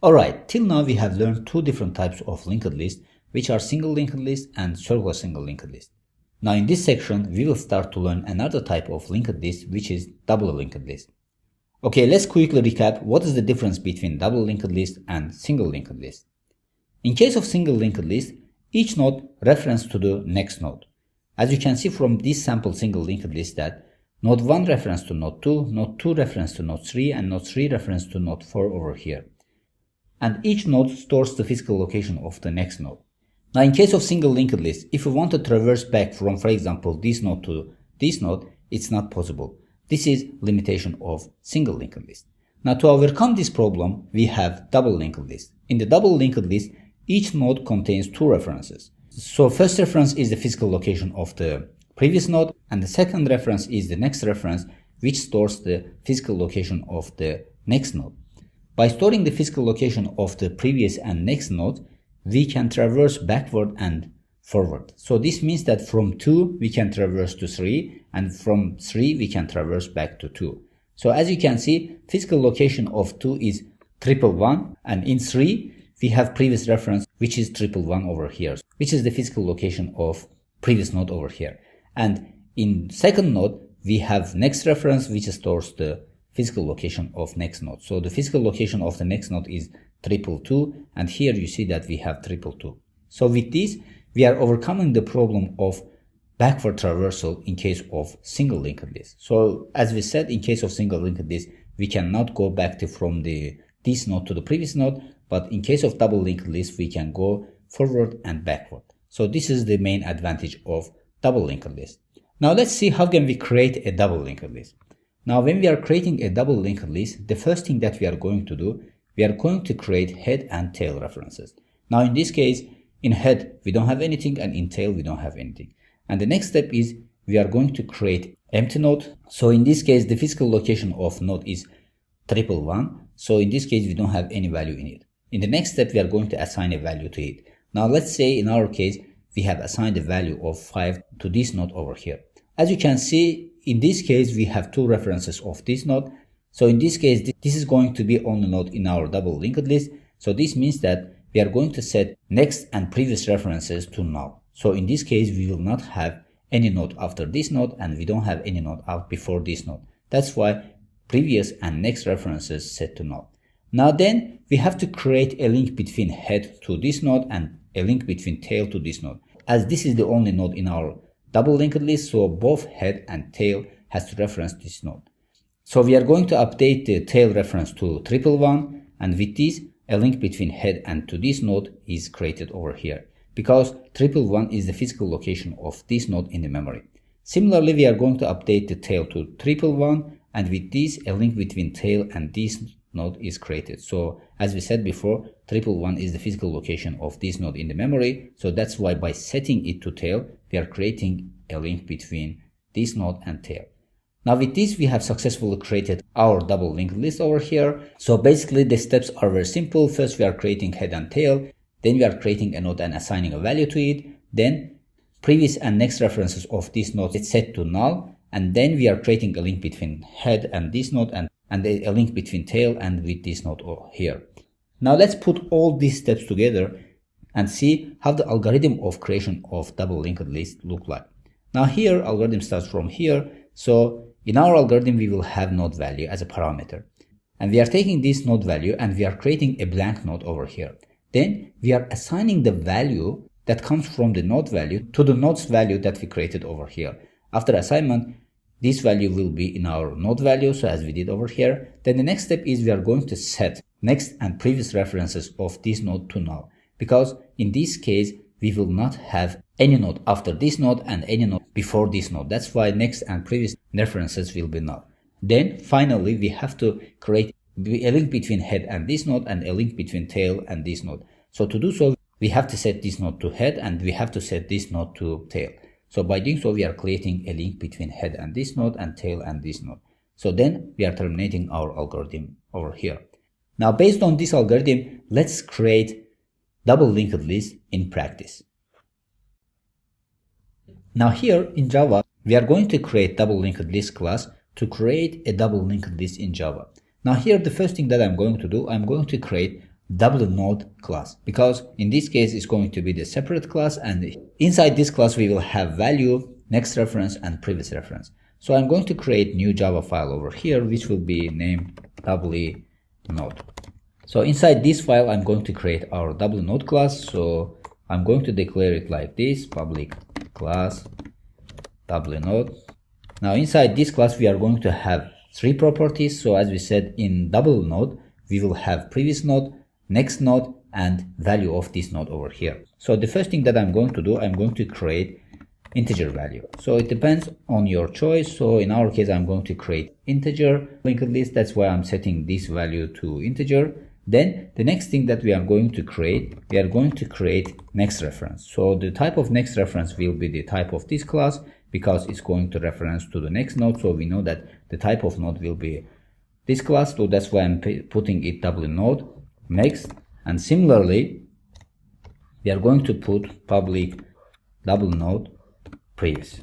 Alright, till now we have learned two different types of linked list, which are single linked list and circular single linked list. Now in this section, we will start to learn another type of linked list, which is double linked list. Okay, let's quickly recap what is the difference between double linked list and single linked list. In case of single linked list, each node reference to the next node. As you can see from this sample single linked list that node 1 reference to node 2 reference to node 3, and node 3 reference to node 4 over here. And each node stores the physical location of the next node. Now in case of single linked list, if you want to traverse back from, for example, this node to this node, it's not possible. This is limitation of single linked list. Now to overcome this problem, we have double linked list. In the double linked list, each node contains two references. So first reference is the physical location of the previous node, and the second reference is the next reference, which stores the physical location of the next node. By storing the physical location of the previous and next node, we can traverse backward and forward. So this means that from 2 we can traverse to 3, and from 3 we can traverse back to 2. So as you can see, physical location of 2 is 111, and in 3 we have previous reference, which is 111 over here, which is the physical location of previous node over here. And in second node we have next reference, which stores the physical location of next node. So the physical location of the next node is 222, and here you see that we have 222. So with this, we are overcoming the problem of backward traversal in case of single linked list. So as we said, in case of single linked list, we cannot go back from this node to the previous node, but in case of double linked list, we can go forward and backward. So this is the main advantage of double linked list. Now let's see how can we create a double linked list. Now when we are creating a double linked list, the first thing that we are going to do, we are going to create head and tail references. Now in this case, in head we don't have anything, and in tail we don't have anything. And the next step is we are going to create empty node. So in this case, the physical location of node is 111. So in this case, we don't have any value in it. In the next step, we are going to assign a value to it. Now let's say in our case, we have assigned a value of 5 to this node over here. As you can see, in this case, we have two references of this node. So in this case, this is going to be only node in our double linked list. So this means that we are going to set next and previous references to null. So in this case, we will not have any node after this node, and we don't have any node out before this node. That's why previous and next references set to null. Now then, we have to create a link between head to this node and a link between tail to this node. As this is the only node in our double linked list, so both head and tail has to reference this node. So we are going to update the tail reference to 111, and with this, a link between head and to this node is created over here, because 111 is the physical location of this node in the memory. Similarly, we are going to update the tail to 111, and with this, a link between tail and this node is created. So as we said before, 111 is the physical location of this node in the memory. So that's why by setting it to tail, we are creating a link between this node and tail. Now with this, we have successfully created our double linked list over here. So basically the steps are very simple. First, we are creating head and tail. Then we are creating a node and assigning a value to it. Then previous and next references of this node is set to null. And then we are creating a link between head and this node, and a link between tail and with this node over here. Now let's put all these steps together and see how the algorithm of creation of double linked list look like. Now here, algorithm starts from here. So in our algorithm, we will have node value as a parameter. And we are taking this node value and we are creating a blank node over here. Then we are assigning the value that comes from the node value to the node's value that we created over here. After assignment, this value will be in our node value, so as we did over here. Then the next step is we are going to set next and previous references of this node to null, because in this case, we will not have any node after this node and any node before this node. That's why next and previous references will be null. Then finally, we have to create a link between head and this node, and a link between tail and this node. So to do so, we have to set this node to head, and we have to set this node to tail. So by doing so, we are creating a link between head and this node and tail and this node. So then we are terminating our algorithm over here. Now based on this algorithm, let's create double linked list in practice. Now here in Java, we are going to create double linked list class to create a double linked list in Java. Now here, the first thing that I'm going to do, I'm going to create double node class, because in this case it's going to be the separate class, and inside this class we will have value, next reference, and previous reference. So I'm going to create new Java file over here, which will be named Doubly node. So inside this file I'm going to create our double node class. So I'm going to declare it like this: public class Doubly node. Now inside this class we are going to have three properties. So as we said, in double node we will have previous node, next node, and value of this node over here. So the first thing that I'm going to do, I'm going to create integer value. So it depends on your choice. So in our case I'm going to create integer linked list. That's why I'm setting this value to integer. Then the next thing that we are going to create, we are going to create next reference. So the type of next reference will be the type of this class, because it's going to reference to the next node. So we know that the type of node will be this class. So that's why I'm putting it double node next. And similarly, we are going to put public double node previous.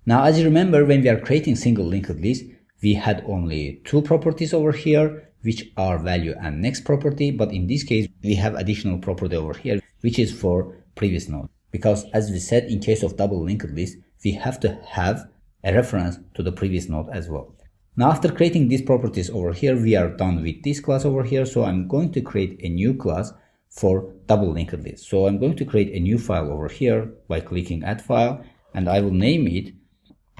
Now, as you remember, when we are creating single linked list, we had only two properties over here, which are value and next property. But in this case, we have additional property over here, which is for previous node. Because as we said, in case of double linked list, we have to have a reference to the previous node as well. Now, after creating these properties over here, we are done with this class over here. So I'm going to create a new class for double linked list. So I'm going to create a new file over here by clicking add file, and I will name it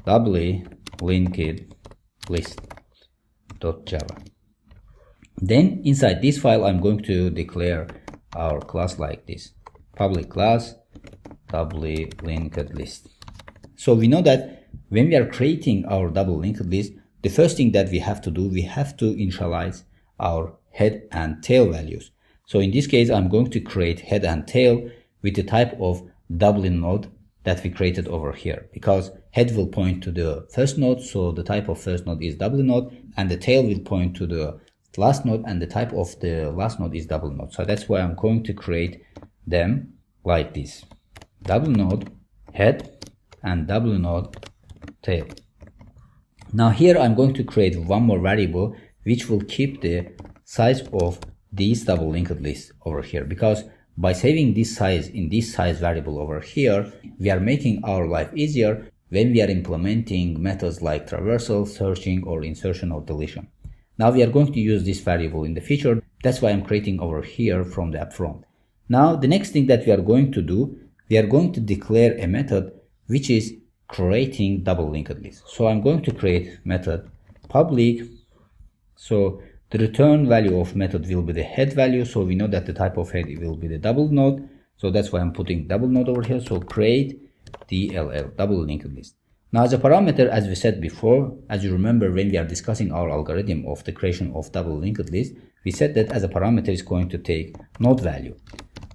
DoublyLinkedList.java. Then inside this file, I'm going to declare our class like this: public class DoublyLinkedList. So we know that when we are creating our double linked list, the first thing that we have to do, we have to initialize our head and tail values. So in this case, I'm going to create head and tail with the type of Doubly node that we created over here, because head will point to the first node, so the type of first node is Doubly node, and the tail will point to the last node, and the type of the last node is double node. So that's why I'm going to create them like this: double node head and double node tail. Now here I'm going to create one more variable which will keep the size of these double linked lists over here, because by saving this size in this size variable over here, we are making our life easier when we are implementing methods like traversal, searching, or insertion or deletion. Now we are going to use this variable in the future. That's why I'm creating over here from the upfront. Now the next thing that we are going to do, we are going to declare a method which is creating double linked list. So I'm going to create method public. So the return value of method will be the head value. So we know that the type of head will be the double node. So that's why I'm putting double node over here. So create DLL, double linked list. Now as a parameter, as we said before, as you remember when we are discussing our algorithm of the creation of double linked list, we said that as a parameter is going to take node value.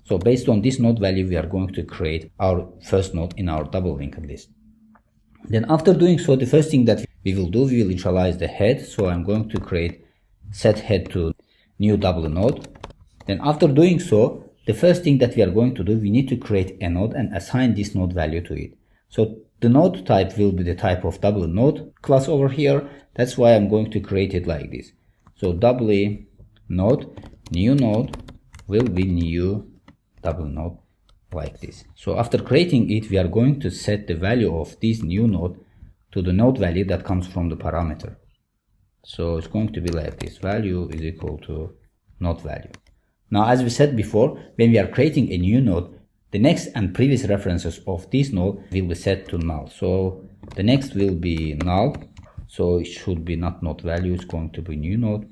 So based on this node value, we are going to create our first node in our double linked list. Then after doing so, the first thing that we will do, we will initialize the head. So I'm going to create set head to new double node. Then after doing so, the first thing that we are going to do, we need to create a node and assign this node value to it. So the node type will be the type of double node class over here. That's why I'm going to create it like this. So doubly node, new node will be new double node like this. So after creating it, we are going to set the value of this new node to the node value that comes from the parameter. So it's going to be like this: value is equal to node value. Now, as we said before, when we are creating a new node, the next and previous references of this node will be set to null. So the next will be null. So it should be not node value, it's going to be new node.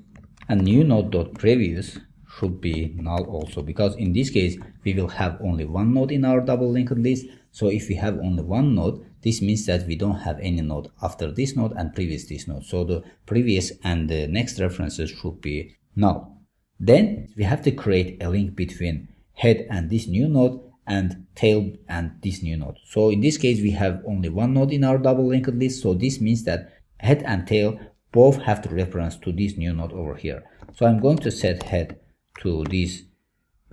And new node.previous should be null also, because in this case we will have only one node in our double linked list. So if we have only one node, this means that we don't have any node after this node and previous this node. So the previous and the next references should be null. Then we have to create a link between head and this new node and tail and this new node. So in this case we have only one node in our double linked list. So this means that head and tail both have to reference to this new node over here. So I'm going to set head to this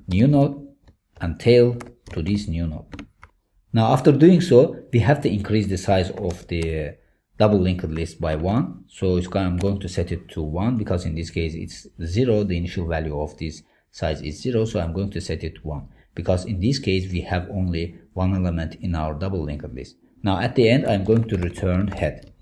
new node and tail to this new node. Now after doing so, we have to increase the size of the double linked list by 1. So I'm going to set it to 1, because in this case it's 0, the initial value of this size is 0, so I'm going to set it 1, because in this case we have only one element in our double linked list. Now at the end I'm going to return head.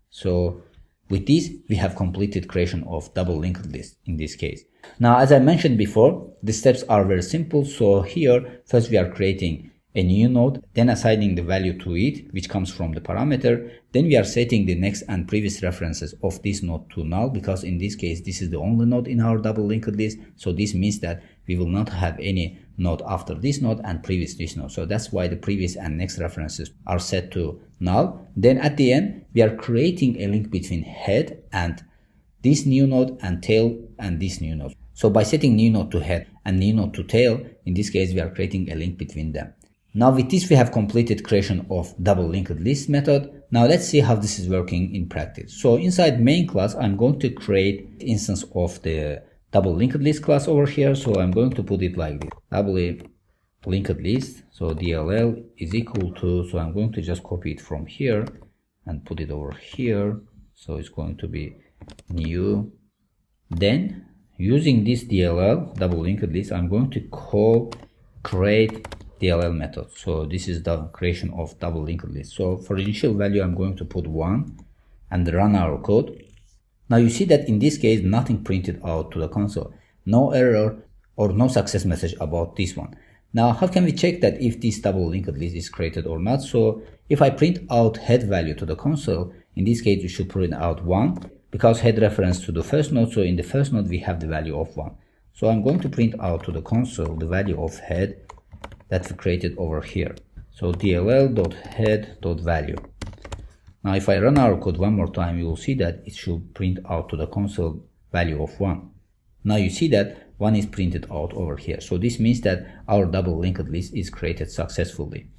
So with this we have completed creation of double linked list in this case. Now as I mentioned before, the steps are very simple. So here first we are creating a new node, then assigning the value to it, which comes from the parameter. Then we are setting the next and previous references of this node to null, because in this case this is the only node in our double linked list. So this means that we will not have any node after this node and previous this node. So that's why the previous and next references are set to null. Then at the end we are creating a link between head and this new node and tail and this new node. So by setting new node to head and new node to tail, in this case we are creating a link between them. Now with this we have completed creation of double linked list method. Now let's see how this is working in practice. So inside main class I'm going to create instance of the double linked list class over here. So I'm going to put it like this: Doubly linked list. So DLL is equal to, so I'm going to just copy it from here and put it over here. So it's going to be new. Then using this DLL double linked list, I'm going to call create DLL method. So this is the creation of double linked list. So for initial value I'm going to put 1 and run our code. Now you see that in this case nothing printed out to the console, no error or no success message about this one. Now how can we check that if this double linked list is created or not? So if I print out head value to the console, in this case we should print out 1, because head reference to the first node. So in the first node we have the value of 1. So I'm going to print out to the console the value of head that we created over here. So dll.head.value. Now if I run our code one more time, you will see that it should print out to the console value of 1. Now you see that 1 is printed out over here. So this means that our double linked list is created successfully.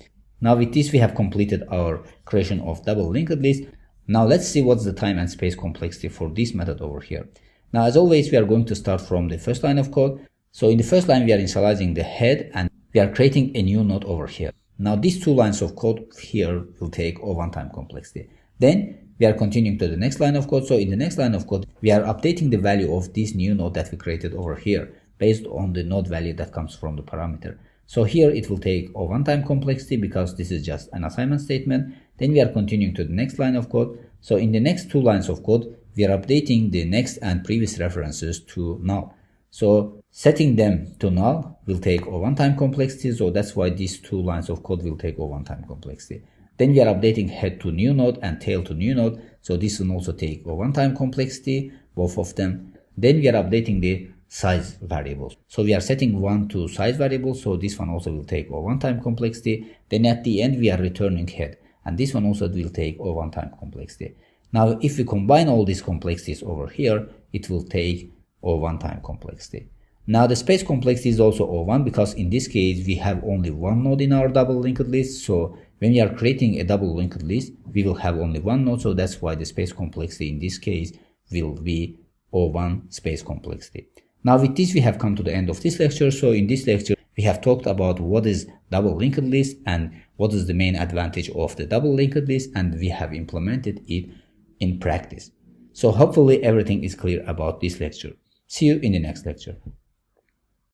Now with this we have completed our creation of double linked list. Now let's see what's the time and space complexity for this method over here. Now as always we are going to start from the first line of code. So in the first line we are initializing the head and we are creating a new node over here. Now these two lines of code here will take O1 time complexity. Then we are continuing to the next line of code. So in the next line of code we are updating the value of this new node that we created over here based on the node value that comes from the parameter. So here it will take O1 time complexity because this is just an assignment statement. Then we are continuing to the next line of code. So in the next two lines of code we are updating the next and previous references to null. So setting them to null will take O1 time complexity, so that's why these two lines of code will take O1 time complexity. Then we are updating head to new node and tail to new node, so this will also take O1 time complexity, both of them. Then we are updating the size variables. So we are setting 1 to size variable, so this one also will take O1 time complexity. Then at the end we are returning head, and this one also will take O1 time complexity. Now if we combine all these complexities over here, it will take O1 time complexity. Now the space complexity is also O1 because in this case we have only one node in our double linked list. So when we are creating a double linked list, we will have only one node. So that's why the space complexity in this case will be O1 space complexity. Now with this we have come to the end of this lecture. So in this lecture we have talked about what is double linked list and what is the main advantage of the double linked list, and we have implemented it in practice. So hopefully everything is clear about this lecture. See you in the next lecture.